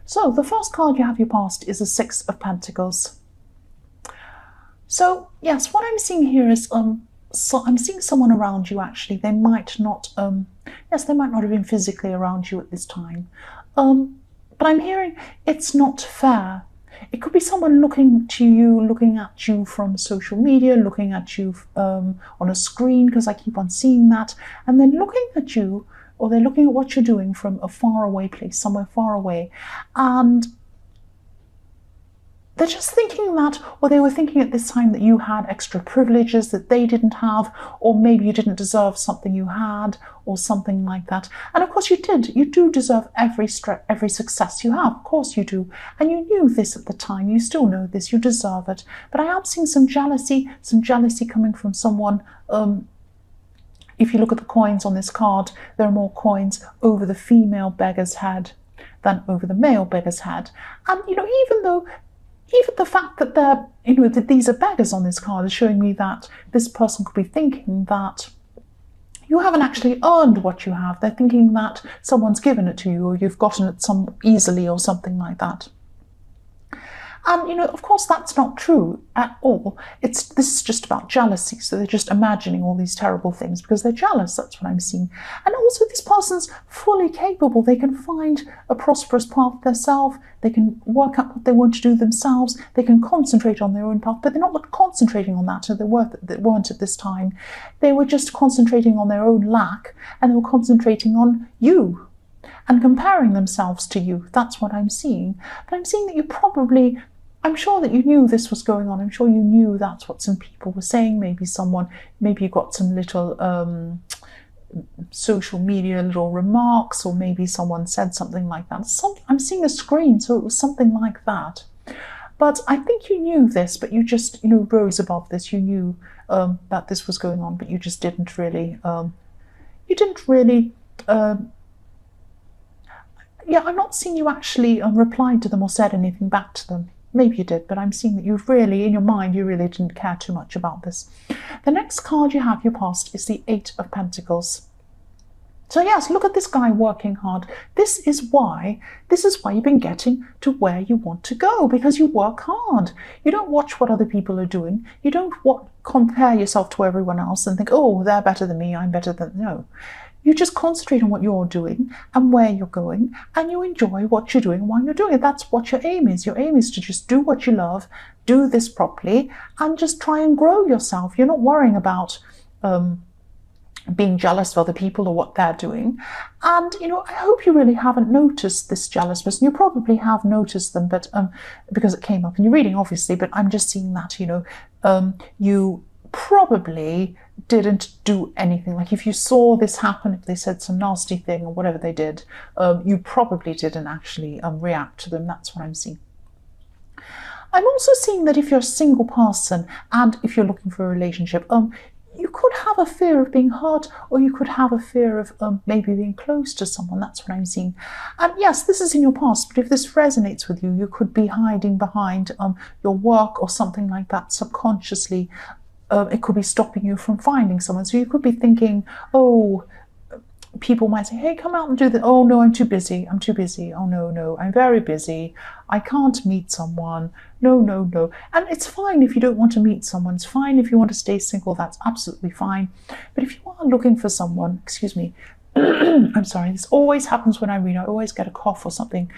So the first card you have your past is the Six of Pentacles. So yes, what I'm seeing here is so I'm seeing someone around you. Actually, they might not they might not have been physically around you at this time, but I'm hearing it's not fair. It could be someone looking at you from social media, looking at you on a screen, because I keep on seeing that, and then looking at you, or they're looking at what you're doing from a faraway place, somewhere far away, and they're just thinking that, or they were thinking at this time that you had extra privileges that they didn't have, or maybe you didn't deserve something you had, or something like that. And of course you did. You do deserve every success you have. Of course you do. And you knew this at the time. You still know this. You deserve it. But I am seeing some jealousy coming from someone. If you look at the coins on this card, there are more coins over the female beggar's head than over the male beggar's head. And, even the fact that that these are beggars on this card is showing me that this person could be thinking that you haven't actually earned what you have. They're thinking that someone's given it to you, or you've gotten it easily, or something like that. And, of course, that's not true at all. This is just about jealousy. So they're just imagining all these terrible things because they're jealous. That's what I'm seeing. And also, this person's fully capable. They can find a prosperous path themselves. They can work out what they want to do themselves. They can concentrate on their own path, but they're not concentrating on that. So they weren't at this time. They were just concentrating on their own lack, and they were concentrating on you and comparing themselves to you. That's what I'm seeing. But I'm seeing that I'm sure that you knew this was going on. I'm sure you knew that's what some people were saying. Maybe you got some little social media little remarks, or maybe someone said something like that. I'm seeing a screen, so it was something like that. But I think you knew this, but you just, rose above this. You knew that this was going on, but you just didn't really, I'm not seeing you actually replied to them or said anything back to them. Maybe you did, but I'm seeing that in your mind, you really didn't care too much about this. The next card you have your past is the Eight of Pentacles. So yes, look at this guy working hard. This is why you've been getting to where you want to go, because you work hard. You don't watch what other people are doing. You don't compare yourself to everyone else and think, oh, they're better than me, I'm better than... No. You just concentrate on what you're doing and where you're going, and you enjoy what you're doing while you're doing it. That's what your aim is. Your aim is to just do what you love, do this properly, and just try and grow yourself. You're not worrying about being jealous of other people or what they're doing. And, I hope you really haven't noticed this jealous person. You probably have noticed them, but because it came up in your reading, obviously, but I'm just seeing that, you probably didn't do anything. Like if you saw this happen, if they said some nasty thing or whatever they did, you probably didn't actually react to them. That's what I'm seeing. I'm also seeing that if you're a single person and if you're looking for a relationship, you could have a fear of being hurt, or you could have a fear of maybe being close to someone. That's what I'm seeing. And yes, this is in your past, but if this resonates with you, you could be hiding behind your work or something like that subconsciously. It could be stopping you from finding someone. So you could be thinking, people might say, hey, come out and do that. Oh, no, I'm too busy. Oh, no, I'm very busy. I can't meet someone. No. And it's fine if you don't want to meet someone. It's fine if you want to stay single. That's absolutely fine. But if you are looking for someone, excuse me, I'm sorry, this always happens when I read. I always get a cough or something.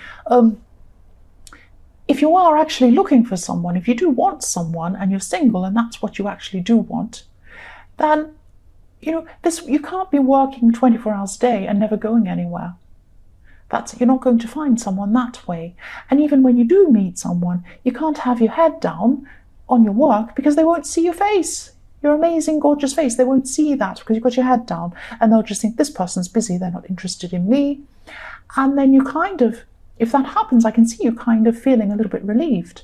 If you are actually looking for someone, if you do want someone and you're single and that's what you actually do want, then, you can't be working 24 hours a day and never going anywhere. You're not going to find someone that way. And even when you do meet someone, you can't have your head down on your work because they won't see your face. Your amazing, gorgeous face. They won't see that because you've got your head down, and they'll just think this person's busy. They're not interested in me. And then you if that happens, I can see you kind of feeling a little bit relieved.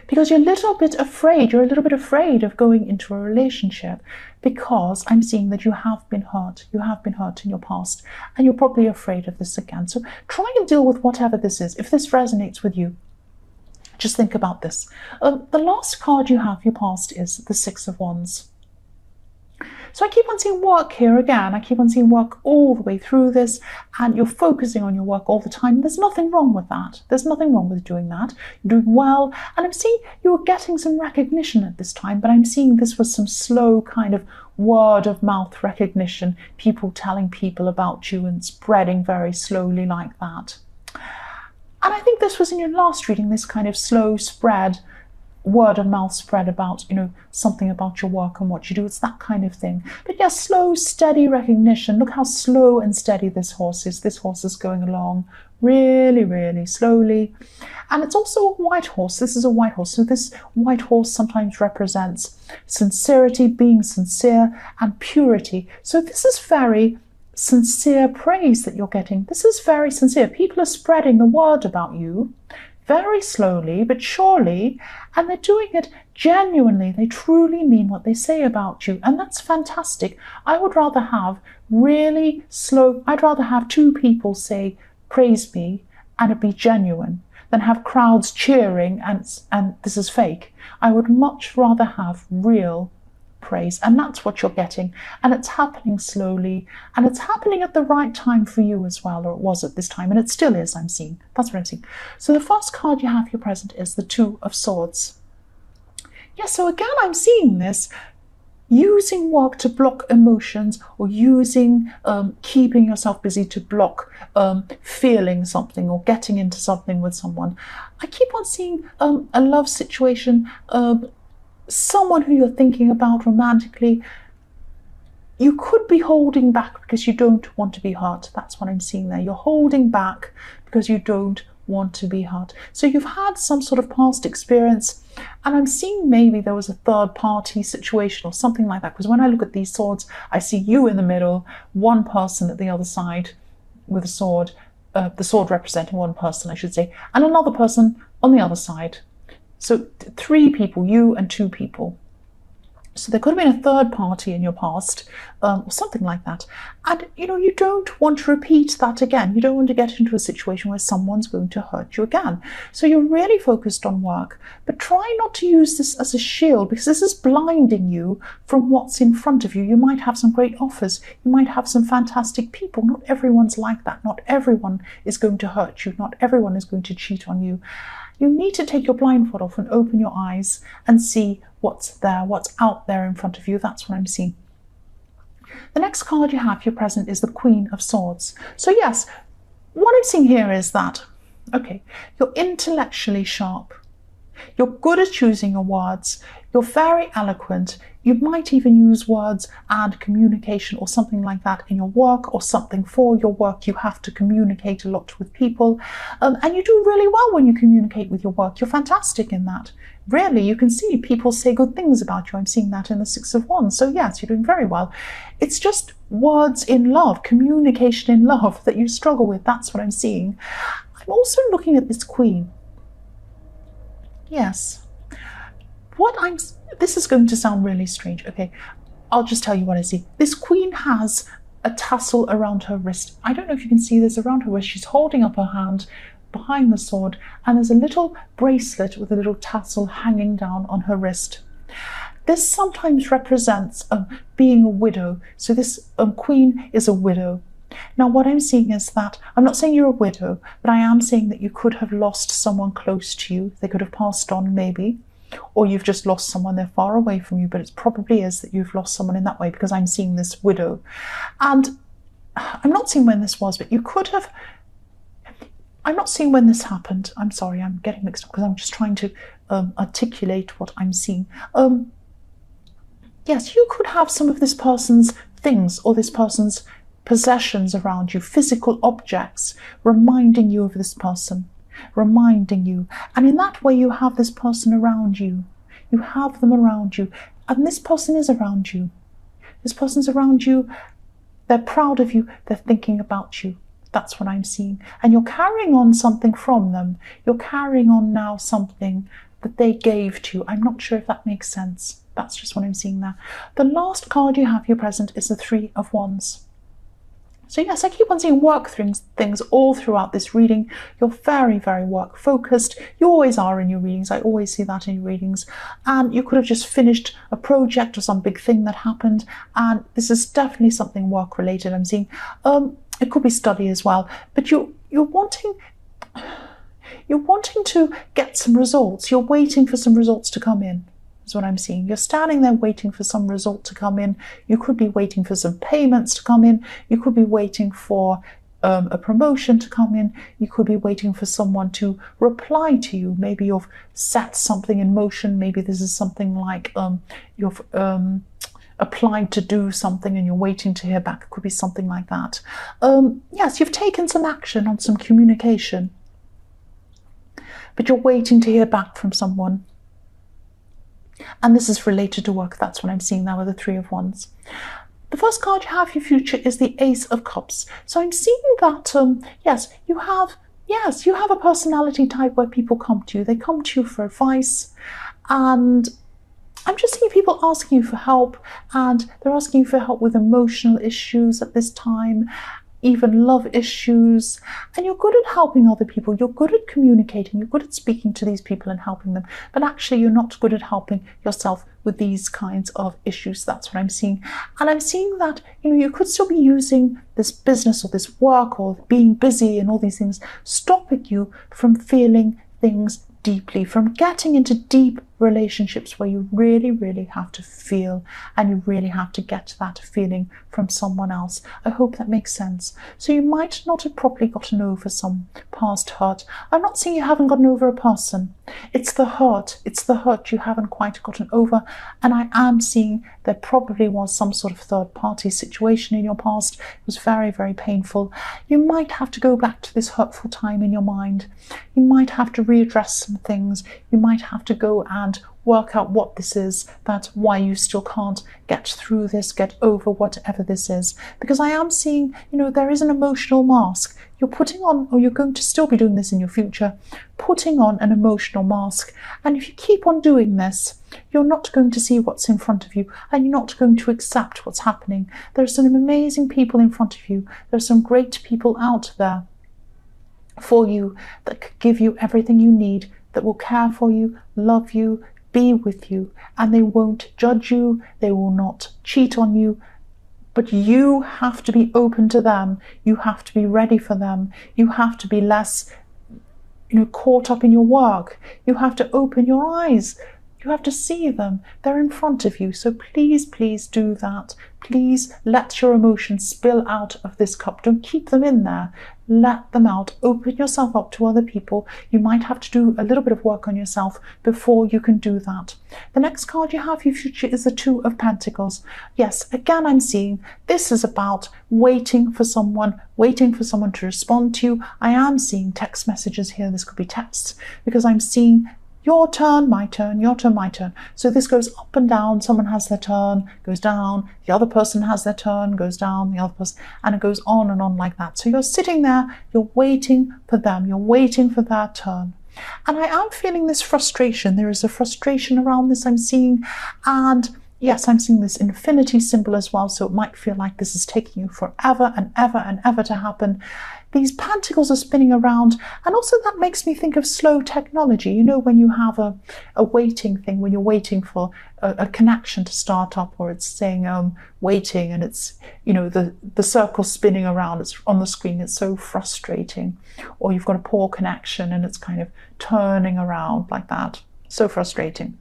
Because you're a little bit afraid of going into a relationship, because I'm seeing that you have been hurt. You have been hurt in your past, and you're probably afraid of this again. So try and deal with whatever this is. If this resonates with you, just think about this. The last card you have your past is the Six of Wands. So I keep on seeing work here again. I keep on seeing work all the way through this, and you're focusing on your work all the time. There's nothing wrong with that. There's nothing wrong with doing that. You're doing well, and I'm seeing you were getting some recognition at this time, but I'm seeing this was some slow kind of word of mouth recognition, people telling people about you and spreading very slowly like that. And I think this was in your last reading, this kind of slow spread, word of mouth spread about, something about your work and what you do. It's that kind of thing. But yes, slow, steady recognition. Look how slow and steady this horse is. This horse is going along really, really slowly. And it's also a white horse. This is a white horse. So this white horse sometimes represents sincerity, being sincere, and purity. So this is very sincere praise that you're getting. This is very sincere. People are spreading the word about you very slowly but surely, and they're doing it genuinely. They truly mean what they say about you, and that's fantastic. I would rather have really slow, I'd rather have two people say praise me and it be genuine than have crowds cheering and this is fake. I would much rather have real praise, and that's what you're getting, and it's happening slowly, and it's happening at the right time for you as well, or it was at this time, and it still is. I'm seeing, that's what I'm seeing. So the first card you have here present is the Two of Swords. Yes, so again I'm seeing this using work to block emotions, or using keeping yourself busy to block feeling something or getting into something with someone. I keep on seeing a love situation, someone who you're thinking about romantically. You could be holding back because you don't want to be hurt. That's what I'm seeing there. You're holding back because you don't want to be hurt. So you've had some sort of past experience, and I'm seeing maybe there was a third party situation or something like that, because when I look at these swords, I see you in the middle, one person at the other side with a sword, the sword representing one person, I should say, and another person on the other side. So three people, you and two people. So there could have been a third party in your past, or something like that. And, you don't want to repeat that again. You don't want to get into a situation where someone's going to hurt you again. So you're really focused on work, but try not to use this as a shield, because this is blinding you from what's in front of you. You might have some great offers. You might have some fantastic people. Not everyone's like that. Not everyone is going to hurt you. Not everyone is going to cheat on you. You need to take your blindfold off and open your eyes and see what's there, what's out there in front of you. That's what I'm seeing. The next card you have here present is the Queen of Swords. So yes, what I'm seeing here is that, okay, you're intellectually sharp. You're good at choosing your words. You're very eloquent. You might even use words and communication or something like that in your work, or something for your work. You have to communicate a lot with people, and you do really well when you communicate with your work. You're fantastic in that. Really, you can see people say good things about you. I'm seeing that in the Six of Wands. So yes, you're doing very well. It's just words in love, communication in love that you struggle with. That's what I'm seeing. I'm also looking at this Queen. Yes. This is going to sound really strange. Okay, I'll just tell you what I see. This Queen has a tassel around her wrist. I don't know if you can see this around her wrist. She's holding up her hand behind the sword, and there's a little bracelet with a little tassel hanging down on her wrist. This sometimes represents being a widow. So this Queen is a widow. Now, what I'm seeing is that, I'm not saying you're a widow, but I am saying that you could have lost someone close to you. They could have passed on maybe, or you've just lost someone, they're far away from you, but it probably is that you've lost someone in that way, because I'm seeing this widow. And I'm not seeing when this was, but you could have, I'm not seeing when this happened. I'm sorry, I'm getting mixed up because I'm just trying to articulate what I'm seeing. Yes, you could have some of this person's things or this person's possessions around you, physical objects reminding you of this person, reminding you. And in that way, you have this person around you. You have them around you. And this person is around you. This person's around you. They're proud of you. They're thinking about you. That's what I'm seeing. And you're carrying on something from them. You're carrying on now something that they gave to you. I'm not sure if that makes sense. That's just what I'm seeing there. The last card you have here present is the Three of Wands. So yes, I keep on seeing work things all throughout this reading. You're very, very work focused. You always are in your readings. I always see that in your readings. And you could have just finished a project or some big thing that happened. And this is definitely something work related. I'm seeing it could be study as well. But you're wanting to get some results. You're waiting for some results to come in. Is what I'm seeing. You're standing there waiting for some result to come in. You could be waiting for some payments to come in. You could be waiting for a promotion to come in. You could be waiting for someone to reply to you. Maybe you've set something in motion. Maybe this is something like you've applied to do something and you're waiting to hear back. It could be something like that. Yes, you've taken some action on some communication, but you're waiting to hear back from someone. And this is related to work. That's what I'm seeing now with the Three of Wands. The first card you have for your future is the Ace of Cups. So I'm seeing that, yes, you have a personality type where people come to you. They come to you for advice. And I'm just seeing people asking you for help. And they're asking you for help with emotional issues at this time, even love issues, and you're good at helping other people. You're good at communicating. You're good at speaking to these people and helping them, but actually you're not good at helping yourself with these kinds of issues. That's what I'm seeing. And I'm seeing that, you could still be using this business or this work or being busy and all these things stopping you from feeling things deeply, from getting into deep relationships where you really, really have to feel and you really have to get that feeling from someone else. I hope that makes sense. So you might not have properly gotten over some past hurt. I'm not saying you haven't gotten over a person. It's the hurt. It's the hurt you haven't quite gotten over. And I am seeing there probably was some sort of third party situation in your past. It was very, very painful. You might have to go back to this hurtful time in your mind. You might have to readdress some things. You might have to go and work out what this is, that's why you still can't get through this, get over whatever this is. Because I am seeing, there is an emotional mask. You're putting on, or you're going to still be doing this in your future, putting on an emotional mask. And if you keep on doing this, you're not going to see what's in front of you and you're not going to accept what's happening. There's some amazing people in front of you. There's some great people out there for you that could give you everything you need, that will care for you, love you, be with you, and they won't judge you, they will not cheat on you, but you have to be open to them, you have to be ready for them, you have to be less caught up in your work, you have to open your eyes, you have to see them, they're in front of you. So please, please do that. Please let your emotions spill out of this cup. Don't keep them in there. Let them out. Open yourself up to other people. You might have to do a little bit of work on yourself before you can do that. The next card you have for your future is the Two of Pentacles. Yes, again, I'm seeing this is about waiting for someone to respond to you. I am seeing text messages here. This could be texts because I'm seeing your turn, my turn, your turn, my turn. So this goes up and down. Someone has their turn, goes down. The other person has their turn, goes down. The other person, and it goes on and on like that. So you're sitting there, you're waiting for them. You're waiting for their turn. And I am feeling this frustration. There is a frustration around this I'm seeing. And yes, I'm seeing this infinity symbol as well. So it might feel like this is taking you forever and ever and ever to happen. These pentacles are spinning around, and also that makes me think of slow technology. When you have a waiting thing, when you're waiting for a connection to start up, or it's saying waiting, and it's the circle spinning around, it's on the screen, it's so frustrating. Or you've got a poor connection and it's kind of turning around like that. So frustrating.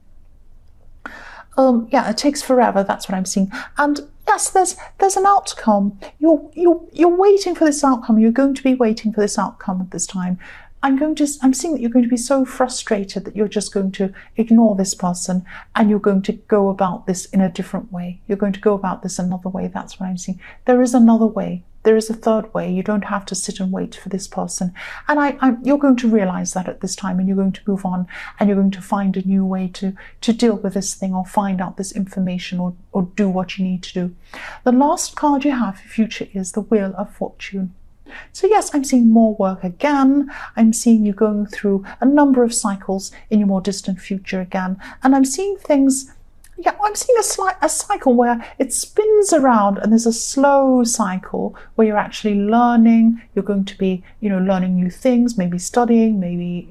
It takes forever. That's what I'm seeing. And yes, there's an outcome. You're waiting for this outcome. You're going to be waiting for this outcome at this time. I'm seeing that you're going to be so frustrated that you're just going to ignore this person and you're going to go about this in a different way. You're going to go about this another way. That's what I'm seeing. There is another way. There is a third way. You don't have to sit and wait for this person. And you're going to realize that at this time, and you're going to move on and you're going to find a new way to deal with this thing, or find out this information, or do what you need to do. The last card you have for future is the Wheel of Fortune. So yes, I'm seeing more work again. I'm seeing you going through a number of cycles in your more distant future again. And I'm seeing things, Yeah, I'm seeing a cycle where it spins around, and there's a slow cycle where you're actually learning. You're going to be, learning new things, maybe studying, maybe,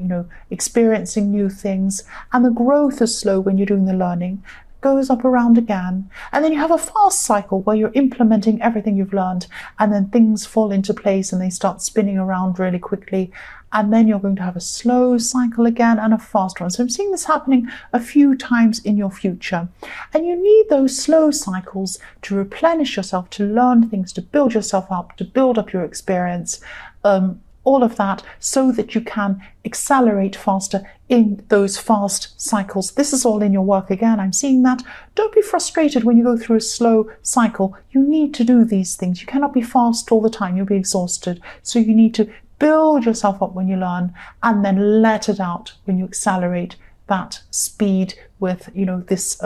experiencing new things. And the growth is slow when you're doing the learning, goes up around again. And then you have a fast cycle where you're implementing everything you've learned, and then things fall into place and they start spinning around really quickly. And then you're going to have a slow cycle again and a fast one. So I'm seeing this happening a few times in your future. And you need those slow cycles to replenish yourself, to learn things, to build yourself up, to build up your experience, all of that, so that you can accelerate faster in those fast cycles. This is all in your work again. I'm seeing that. Don't be frustrated when you go through a slow cycle. You need to do these things. You cannot be fast all the time. You'll be exhausted. So you need to build yourself up when you learn, and then let it out when you accelerate that speed with, this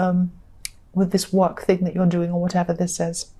work thing that you're doing, or whatever this is.